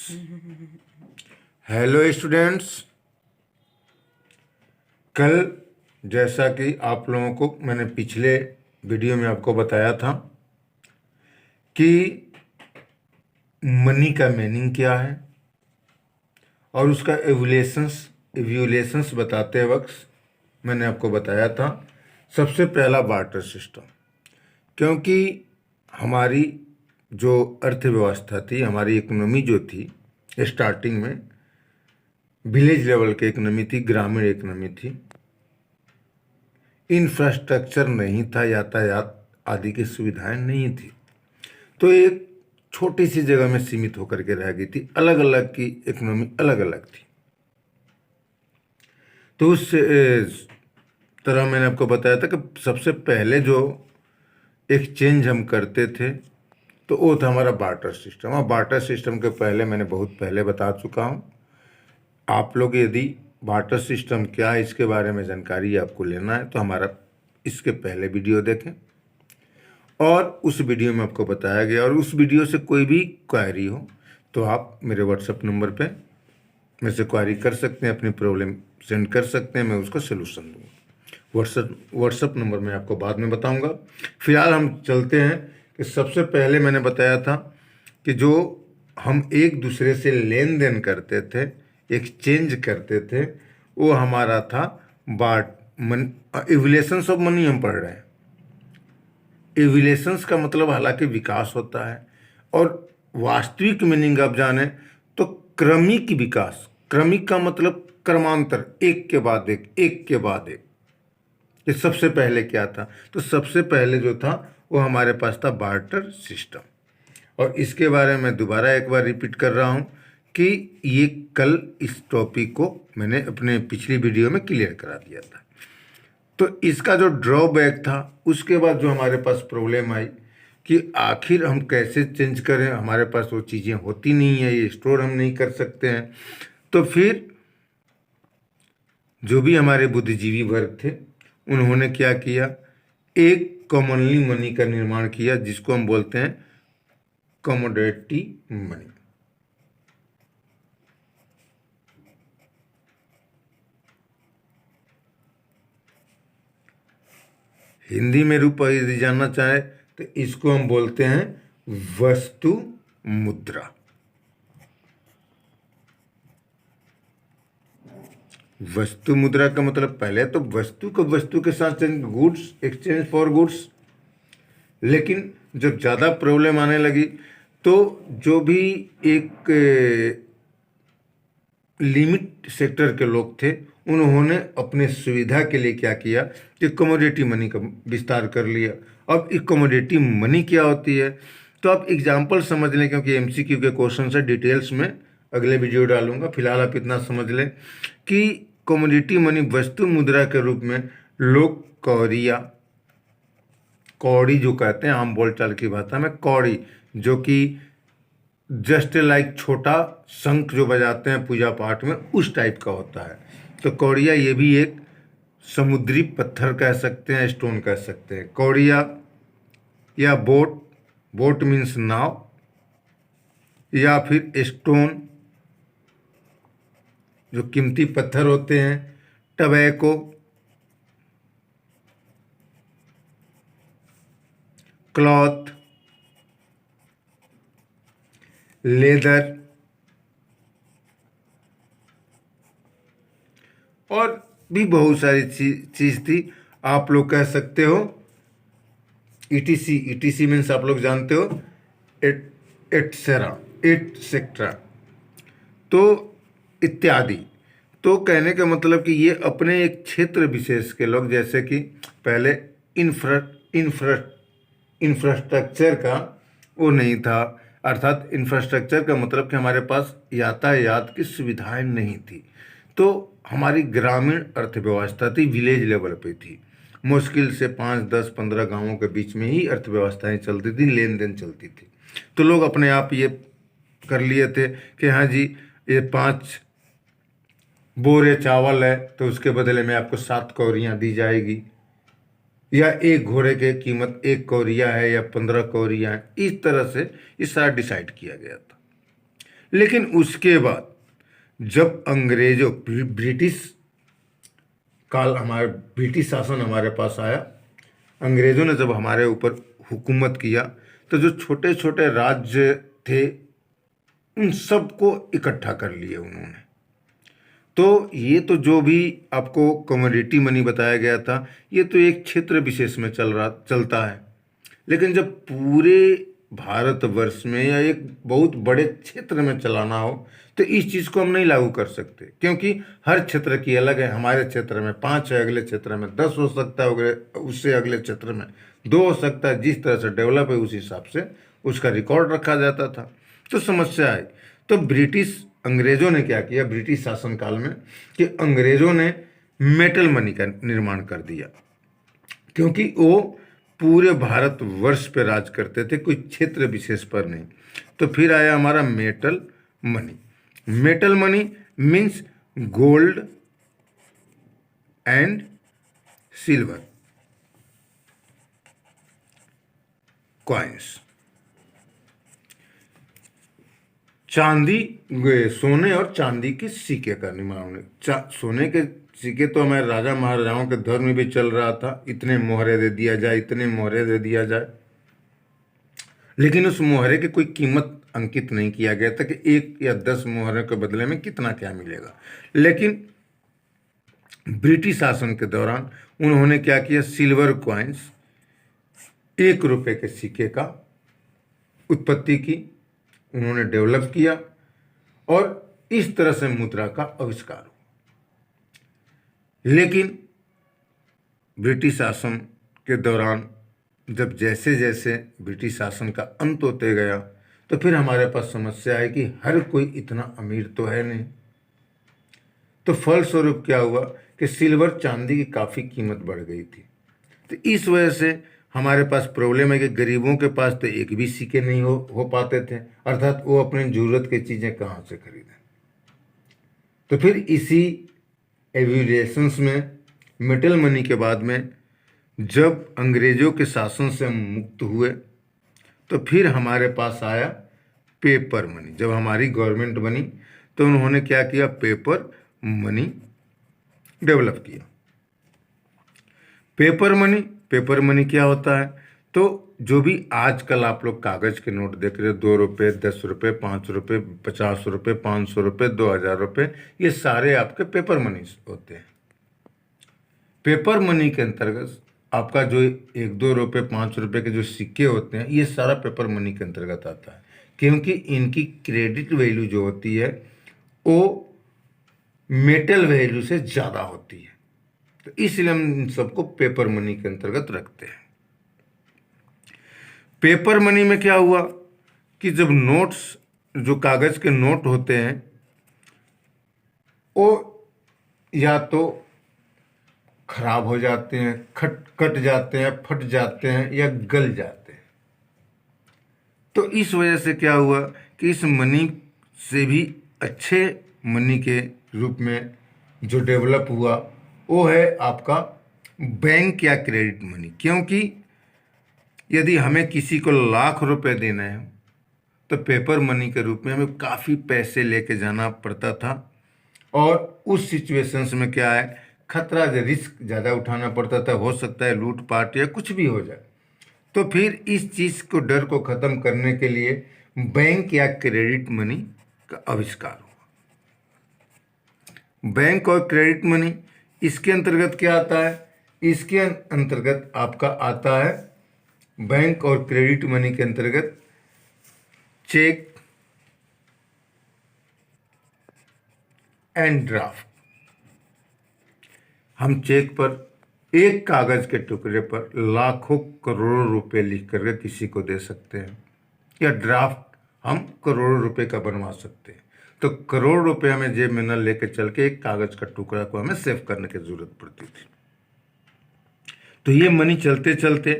Hello students. कल जैसा कि आप लोगों को मैंने पिछले वीडियो में आपको बताया था कि मनी का मीनिंग क्या है और उसका एवल्यूशंस बताते वक्त मैंने आपको बताया था सबसे पहला बार्टर सिस्टम, क्योंकि हमारी जो अर्थव्यवस्था थी, हमारी इकोनॉमी जो थी, स्टार्टिंग में विलेज लेवल की इकोनॉमी थी, ग्रामीण इकोनॉमी थी, इंफ्रास्ट्रक्चर नहीं था, यातायात आदि की सुविधाएं नहीं थी, तो एक छोटी सी जगह में सीमित होकर के रह गई थी। अलग अलग की इकोनॉमी अलग अलग थी। तो उस तरह मैंने आपको बताया था कि सबसे पहले जो एक्सचेंज हम करते थे तो वो था हमारा बार्टर सिस्टम। और बार्टर सिस्टम के पहले मैंने बहुत पहले बता चुका हूँ। आप लोग यदि बार्टर सिस्टम क्या है इसके बारे में जानकारी आपको लेना है तो हमारा इसके पहले वीडियो देखें, और उस वीडियो में आपको बताया गया। और उस वीडियो से कोई भी क्वेरी हो तो आप मेरे व्हाट्सएप नंबर पे मेरे से क्वेरी कर सकते हैं, अपनी प्रॉब्लम सेंड कर सकते हैं, मैं उसका सलूशन दूँगा। व्हाट्सएप नंबर मैं आपको बाद में बताऊंगा। फिलहाल हम चलते हैं कि सबसे पहले मैंने बताया था कि जो हम एक दूसरे से लेन देन करते थे, एक्सचेंज करते थे, वो हमारा था इवल्यूशंस ऑफ मनी हम पढ़ रहे हैं। इवल्यूशंस का मतलब हालांकि विकास होता है, और वास्तविक मीनिंग आप जाने तो क्रमिक विकास। क्रमिक का मतलब क्रमांतर, एक के बाद एक, एक के बाद एक। ये सबसे पहले क्या था? तो सबसे पहले जो था वो हमारे पास था बार्टर सिस्टम। और इसके बारे में दोबारा एक बार रिपीट कर रहा हूँ कि ये कल इस टॉपिक को मैंने अपने पिछली वीडियो में क्लियर करा दिया था। तो इसका जो ड्रॉबैक था, उसके बाद जो हमारे पास प्रॉब्लम आई कि आखिर हम कैसे चेंज करें, हमारे पास वो चीज़ें होती नहीं है, ये स्टोर हम नहीं कर सकते हैं। तो फिर जो भी हमारे बुद्धिजीवी वर्ग थे उन्होंने क्या किया, एक कॉमनली मनी का निर्माण किया जिसको हम बोलते हैं कमोडिटी मनी। हिंदी में रूप यदि जानना चाहे तो इसको हम बोलते हैं वस्तु मुद्रा। वस्तु मुद्रा का मतलब पहले तो वस्तु को वस्तु के साथ गुड्स, एक्सचेंज फॉर गुड्स। लेकिन जब ज़्यादा प्रॉब्लम आने लगी तो जो भी एक लिमिट सेक्टर के लोग थे उन्होंने अपने सुविधा के लिए क्या किया कि कमोडिटी मनी का विस्तार कर लिया। अब ये कमोडिटी मनी क्या होती है तो आप एग्जाम्पल समझ लें, क्योंकि एमसीक्यू के क्वेश्चन से डिटेल्स में अगले वीडियो डालूंगा। फिलहाल आप इतना समझ लें कि कमोडिटी मनी वस्तु मुद्रा के रूप में लोग कौड़िया, कौड़ी जो कहते हैं आम बोलचाल की भाषा में, कौड़ी, जो कि जस्ट लाइक छोटा शंख जो बजाते हैं पूजा पाठ में, उस टाइप का होता है। तो कौड़िया ये भी एक समुद्री पत्थर कह सकते हैं, स्टोन कह सकते हैं। कौड़िया या बोट, बोट मीन्स नाव, या फिर स्टोन जो कीमती पत्थर होते हैं, टबैको, क्लॉथ, लेदर, और भी बहुत सारी चीज थी। आप लोग कह सकते हो ईटीसी, ईटीसी मीन्स आप लोग जानते हो एटसेट्रा, तो इत्यादि। तो कहने का मतलब कि ये अपने एक क्षेत्र विशेष के लोग, जैसे कि पहले इंफ्रास्ट्रक्चर का वो नहीं था, अर्थात इंफ्रास्ट्रक्चर का मतलब कि हमारे पास यातायात की सुविधाएं नहीं थी। तो हमारी ग्रामीण अर्थव्यवस्था थी, विलेज लेवल पे थी। मुश्किल से 5, 10, 15 गांवों के बीच में ही अर्थव्यवस्थाएं चलती थी, लेन देन चलती थी। तो लोग अपने आप ये कर लिए थे कि हाँ जी, ये 5 बोरे चावल है तो उसके बदले में आपको 7 कौरियाँ दी जाएगी, या एक घोड़े की कीमत 1 कौरिया है या 15 कौरिया है। इस तरह से ये सारा डिसाइड किया गया था। लेकिन उसके बाद जब अंग्रेजों ब्रिटिश काल हमारे ब्रिटिश शासन हमारे पास आया, अंग्रेजों ने जब हमारे ऊपर हुकूमत किया, तो जो छोटे छोटे राज्य थे उन सबको इकट्ठा कर लिए उन्होंने। तो ये तो जो भी आपको कमोडिटी मनी बताया गया था, ये तो एक क्षेत्र विशेष में चलता है। लेकिन जब पूरे भारतवर्ष में या एक बहुत बड़े क्षेत्र में चलाना हो तो इस चीज़ को हम नहीं लागू कर सकते, क्योंकि हर क्षेत्र की अलग है। हमारे क्षेत्र में 5 है, अगले क्षेत्र में 10 हो सकता है, उससे अगले क्षेत्र में 2 हो सकता है। जिस तरह से डेवलप है उस हिसाब से उसका रिकॉर्ड रखा जाता था। तो समस्या आई। तो अंग्रेजों ने क्या किया ब्रिटिश शासनकाल में, कि अंग्रेजों ने मेटल मनी का निर्माण कर दिया, क्योंकि वो पूरे भारतवर्ष पे राज करते थे, कोई क्षेत्र विशेष पर नहीं। तो फिर आया हमारा metal money. Metal money means gold and silver coins. चांदी, सोने और चांदी के सिक्के का निर्माण। सोने के सिक्के तो हमारे राजा महाराजाओं के दौर में भी चल रहा था, इतने मोहरे दे दिया जाए, इतने मोहरे दे दिया जाए, लेकिन उस मोहरे की कोई कीमत अंकित नहीं किया गया था कि 1 या 10 मोहरे के बदले में कितना क्या मिलेगा। लेकिन ब्रिटिश शासन के दौरान उन्होंने क्या किया, सिल्वर कॉइन्स 1 रुपए के सिक्के का उत्पत्ति की, उन्होंने डेवलप किया और इस तरह से मुद्रा का आविष्कार हुआ। लेकिन ब्रिटिश शासन के दौरान जब जैसे जैसे ब्रिटिश शासन का अंत होते गया, तो फिर हमारे पास समस्या है कि हर कोई इतना अमीर तो है नहीं। तो फलस्वरूप क्या हुआ कि सिल्वर चांदी की काफ़ी कीमत बढ़ गई थी। तो इस वजह से हमारे पास प्रॉब्लम है कि गरीबों के पास तो एक भी सिक्के नहीं हो पाते थे, अर्थात वो अपनी ज़रूरत की चीज़ें कहाँ से खरीदें। तो फिर इसी एविडेशंस में मेटल मनी के बाद में जब अंग्रेज़ों के शासन से हम मुक्त हुए, तो फिर हमारे पास आया पेपर मनी। जब हमारी गवर्नमेंट बनी तो उन्होंने क्या किया, पेपर मनी डेवलप किया। पेपर मनी क्या होता है, तो जो भी आजकल आप लोग कागज़ के नोट देख रहे हो, 2 रुपये, 10 रुपये, 5 रुपये, 50 रुपये, 500 रुपये, 2000 रुपये, ये सारे आपके पेपर मनी होते हैं। पेपर मनी के अंतर्गत आपका जो 1-2 रुपये, 5 रुपये के जो सिक्के होते हैं, ये सारा पेपर मनी के अंतर्गत आता है, क्योंकि इनकी क्रेडिट वैल्यू जो होती है वो मेटल वैल्यू से ज़्यादा होती है। तो इसलिए हम इन सबको पेपर मनी के अंतर्गत रखते हैं। पेपर मनी में क्या हुआ कि जब नोट्स, जो कागज़ के नोट होते हैं, वो या तो खराब हो जाते हैं, कट जाते हैं, फट जाते हैं या गल जाते हैं। तो इस वजह से क्या हुआ कि इस मनी से भी अच्छे मनी के रूप में जो डेवलप हुआ वो है आपका बैंक या क्रेडिट मनी। क्योंकि यदि हमें किसी को लाख रुपए देना है तो पेपर मनी के रूप में हमें काफ़ी पैसे लेके जाना पड़ता था, और उस सिचुएशंस में क्या है, खतरा, रिस्क ज़्यादा उठाना पड़ता था, हो सकता है लूटपाट या कुछ भी हो जाए। तो फिर इस चीज़ को, डर को ख़त्म करने के लिए बैंक या क्रेडिट मनी का आविष्कार हुआ। बैंक और क्रेडिट मनी, इसके अंतर्गत क्या आता है, इसके अंतर्गत आपका आता है, बैंक और क्रेडिट मनी के अंतर्गत चेक एंड ड्राफ्ट। हम चेक पर, एक कागज के टुकड़े पर लाखों करोड़ों रुपए लिख करके किसी को दे सकते हैं, या ड्राफ्ट हम करोड़ों रुपए का बनवा सकते हैं। तो करोड़ रुपए हमें जेब में न लेके चल के एक कागज का टुकड़ा को हमें सेव करने की जरूरत पड़ती थी। तो ये मनी चलते चलते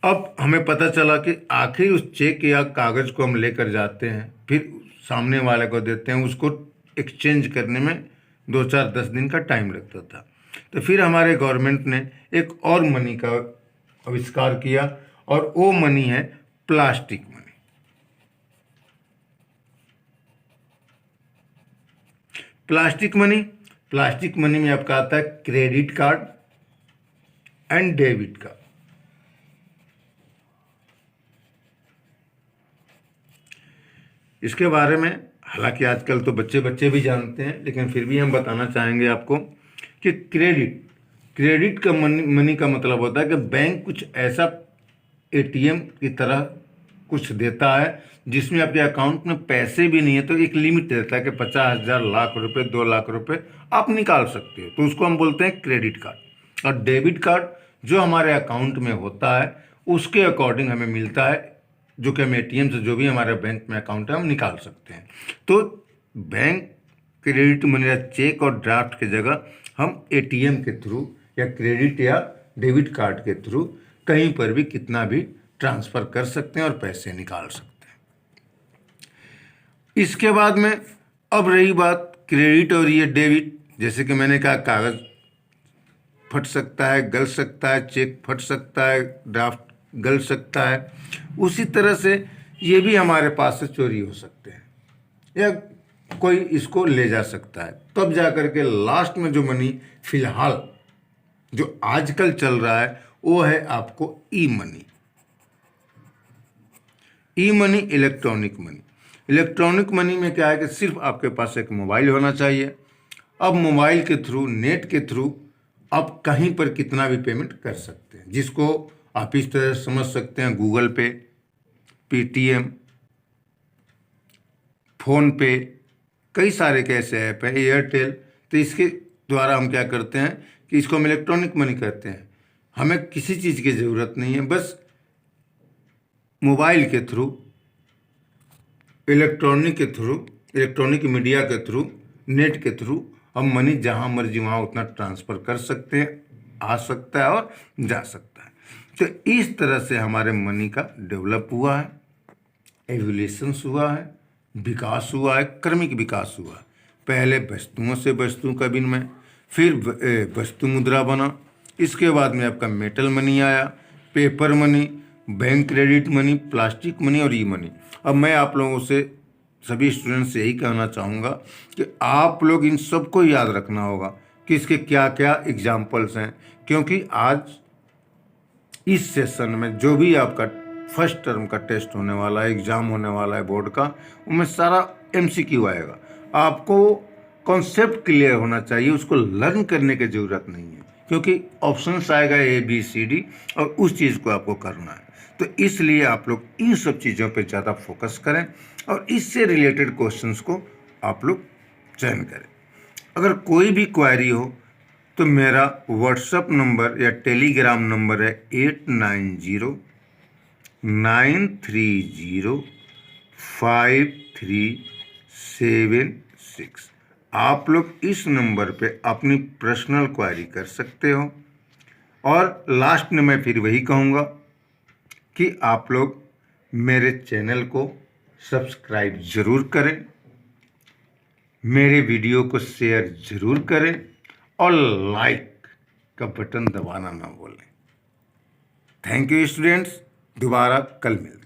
अब हमें पता चला कि आखिर उस चेक या कागज को हम लेकर जाते हैं, फिर सामने वाले को देते हैं, उसको एक्सचेंज करने में 2-4-10 दिन का टाइम लगता था। तो फिर हमारे गवर्नमेंट ने एक और मनी का आविष्कार किया, और वो मनी है plastic money. Plastic money, plastic money में आपका आता है credit card and debit card. इसके बारे में हालांकि आजकल तो बच्चे बच्चे भी जानते हैं, लेकिन फिर भी हम बताना चाहेंगे आपको कि क्रेडिट का मनी का मतलब होता है कि बैंक कुछ ऐसा एटीएम की तरह कुछ देता है जिसमें आपके अकाउंट में पैसे भी नहीं है, तो एक लिमिट देता है कि 50,000, लाख रुपए, 2 लाख रुपए आप निकाल सकते हो, तो उसको हम बोलते हैं क्रेडिट कार्ड। और डेबिट कार्ड जो हमारे अकाउंट में होता है उसके अकॉर्डिंग हमें मिलता है, जो कि हम एटीएम से जो भी हमारे बैंक में अकाउंट है हम निकाल सकते हैं। तो बैंक क्रेडिट मनी या चेक और ड्राफ्ट की जगह हम एटीएम के थ्रू या क्रेडिट या डेबिट कार्ड के थ्रू कहीं पर भी कितना भी ट्रांसफ़र कर सकते हैं और पैसे निकाल सकते हैं। इसके बाद में अब रही बात क्रेडिट और ये डेबिट, जैसे कि मैंने कहा कागज़ फट सकता है, गल सकता है, चेक फट सकता है, ड्राफ्ट गल सकता है, उसी तरह से ये भी हमारे पास से चोरी हो सकते हैं या कोई इसको ले जा सकता है। तब जा कर के लास्ट में जो मनी फिलहाल जो आजकल चल रहा है वो है आपको e money. E money electronic money. Electronic money में क्या है कि सिर्फ आपके पास एक मोबाइल होना चाहिए। अब मोबाइल के थ्रू, नेट के थ्रू आप कहीं पर कितना भी पेमेंट कर सकते हैं, जिसको आप इस तरह समझ सकते हैं गूगल पे, पेटीएम, फ़ोन पे, कई सारे कैसे ऐप हैं, एयरटेल। तो इसके द्वारा हम क्या करते हैं कि इसको हम इलेक्ट्रॉनिक मनी कहते हैं। हमें किसी चीज़ की ज़रूरत नहीं है, बस मोबाइल के थ्रू, इलेक्ट्रॉनिक मीडिया के थ्रू, नेट के थ्रू हम मनी जहाँ मर्जी वहाँ उतना ट्रांसफ़र कर सकते हैं, आ सकता है और जा सकता है। तो इस तरह से हमारे मनी का डेवलप हुआ है, एवोल्यूशंस हुआ है, विकास हुआ है, क्रमिक विकास हुआ है। पहले वस्तुओं से वस्तु का विनिमय, फिर वस्तु मुद्रा बना, इसके बाद में आपका मेटल मनी आया, paper money, bank credit money, plastic money और ई मनी। अब मैं आप लोगों से, सभी स्टूडेंट्स से यही कहना चाहूँगा कि आप लोग इन सबको याद रखना होगा कि इसके क्या क्या एग्जाम्पल्स हैं, क्योंकि आज इस सेशन में जो भी आपका फर्स्ट टर्म का टेस्ट होने वाला है, एग्ज़ाम होने वाला है बोर्ड का, उनमें सारा MCQ आएगा। आपको कॉन्सेप्ट क्लियर होना चाहिए, उसको लर्न करने की ज़रूरत नहीं है, क्योंकि ऑप्शंस आएगा ABCD और उस चीज़ को आपको करना है। तो इसलिए आप लोग इन सब चीज़ों पे ज़्यादा फोकस करें और इससे रिलेटेड क्वेश्चंस को आप लोग चयन करें। अगर कोई भी क्वेरी हो तो मेरा व्हाट्सएप नंबर या टेलीग्राम नंबर है 8909305376। आप लोग इस नंबर पे अपनी पर्सनल क्वेरी कर सकते हो। और लास्ट में मैं फिर वही कहूँगा कि आप लोग मेरे चैनल को सब्सक्राइब ज़रूर करें, मेरे वीडियो को शेयर ज़रूर करें और लाइक का बटन दबाना ना भूलें। थैंक यू स्टूडेंट्स, दोबारा कल मिलते हैं।